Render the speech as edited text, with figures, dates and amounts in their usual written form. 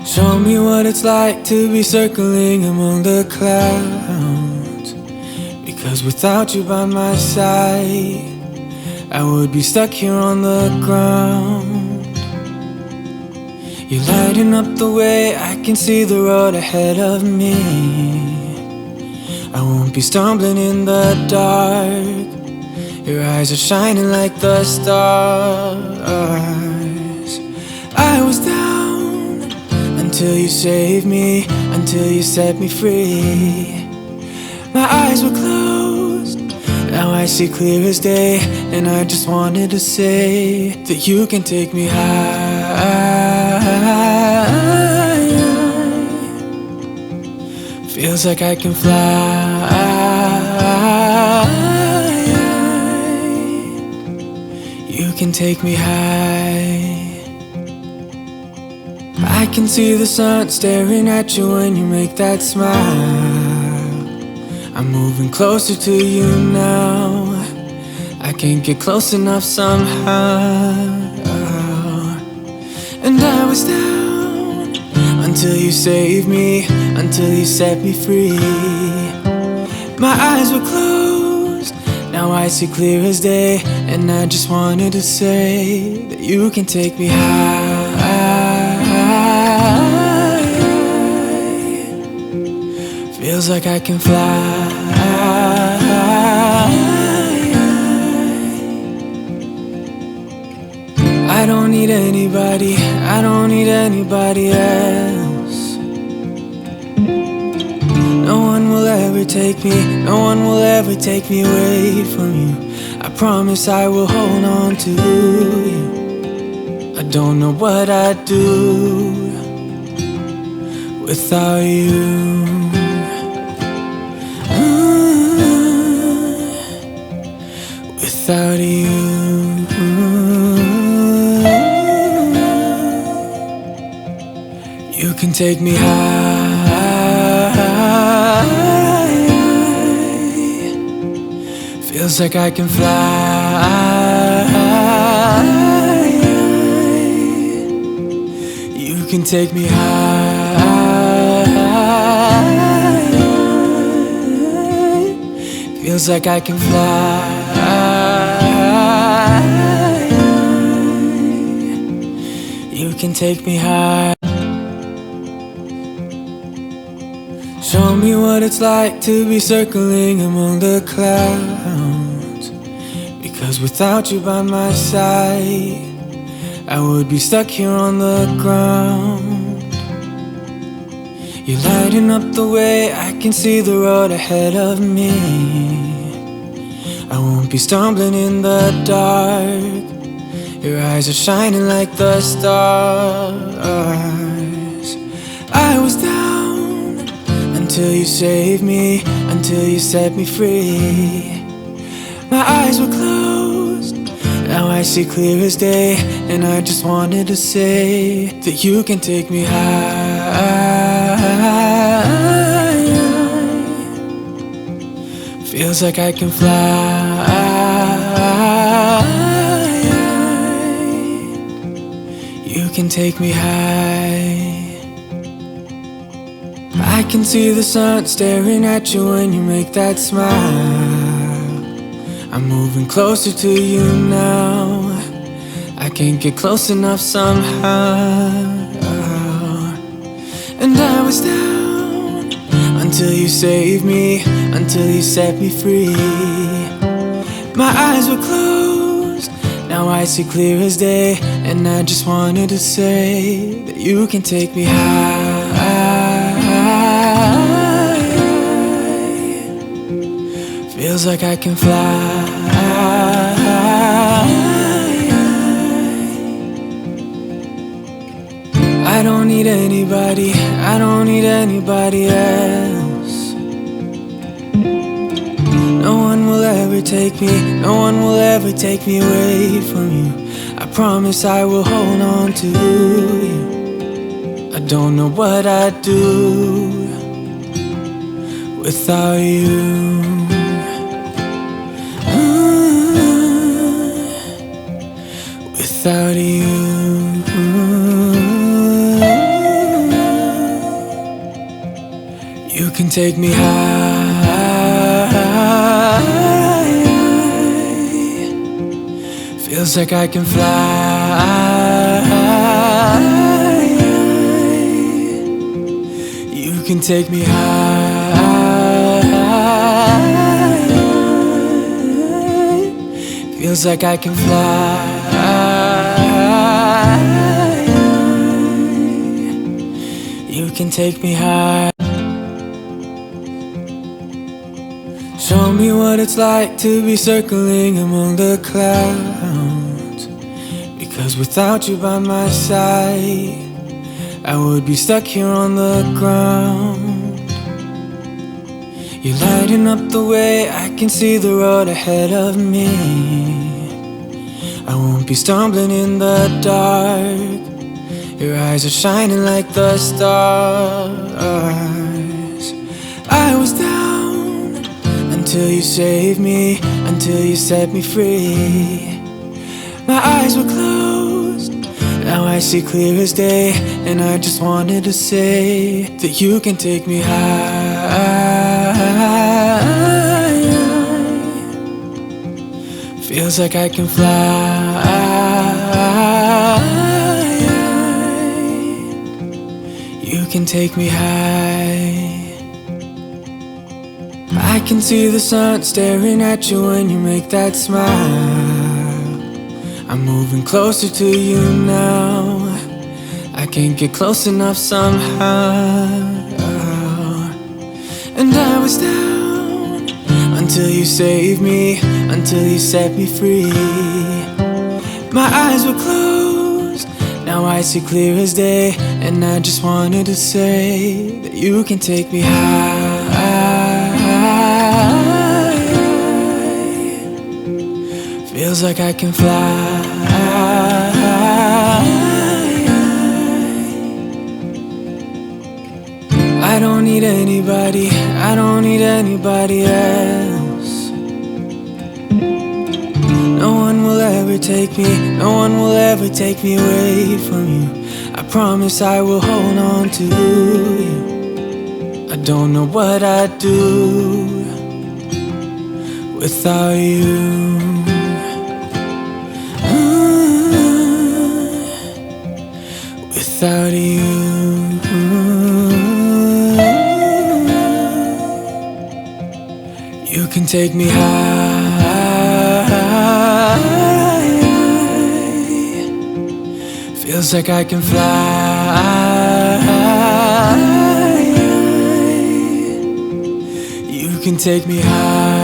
Show me what it's like to be circling among the clouds. Because without you by my side, I would be stuck here on the ground. You're lighting up the way, I can see the road ahead of me. I won't be stumbling in the dark. Your eyes are shining like the stars. I was down until you saved me, until you set me free. My eyes were closed, now I see clear as day. And I just wanted to say that you can take me high. Feels like I can fly. You can take me high. I can see the sun staring at you when you make that smile. I'm moving closer to you now. I can't get close enough somehow. And I was down until you saved me, until you set me free. My eyes were closed, now I see clear as day. And I just wanted to say that you can take me high. Feels like I can fly. I don't need anybody, I don't need anybody else. No one will ever take me, no one will ever take me away from you. I promise I will hold on to you. I don't know what I'd do without you. Without you. You can take me high. Feels like I can fly. You can take me high. Feels like I can fly. You can take me high. Show me what it's like to be circling among the clouds. Because without you by my side, I would be stuck here on the ground. You're lighting up the way, I can see the road ahead of me. I won't be stumbling in the dark. Your eyes are shining like the stars. I was down until you saved me, until you set me free. My eyes were closed, now I see clear as day. And I just wanted to say that you can take me high. Feels like I can fly. You can take me high. I can see the sun staring at you when you make that smile. I'm moving closer to you now. I can't get close enough somehow. And I was down until you saved me, until you set me free. My eyes were closed, now I see clear as day. And I just wanted to say that you can take me high. Feels like I can fly. I don't need anybody, I don't need anybody else. No one will ever take me, no one will ever take me away from you. I promise I will hold on to you. I don't know what I'd do without you. Without you. can take me high. Feels like I can fly. You can take me high. Feels like I can fly. You can take me high. Show me what it's like to be circling among the clouds. Because without you by my side, I would be stuck here on the ground. You're lighting up the way, I can see the road ahead of me. I won't be stumbling in the dark. Your eyes are shining like the stars. I was down until you saved me, until you set me free. My eyes were closed, now I see clear as day. And I just wanted to say that you can take me high. Feels like I can fly. You can take me high. I can see the sun staring at you when you make that smile. I'm moving closer to you now. I can't get close enough somehow. And I was down until you saved me, until you set me free. My eyes were closed, now I see clear as day. And I just wanted to say that you can take me high. Feels like I can fly. I don't need anybody, I don't need anybody else. No one will ever take me, no one will ever take me away from you. I promise I will hold on to you. I don't know what I'd do without you. Without you. You can take me high. Feels like I can fly. You can take me high.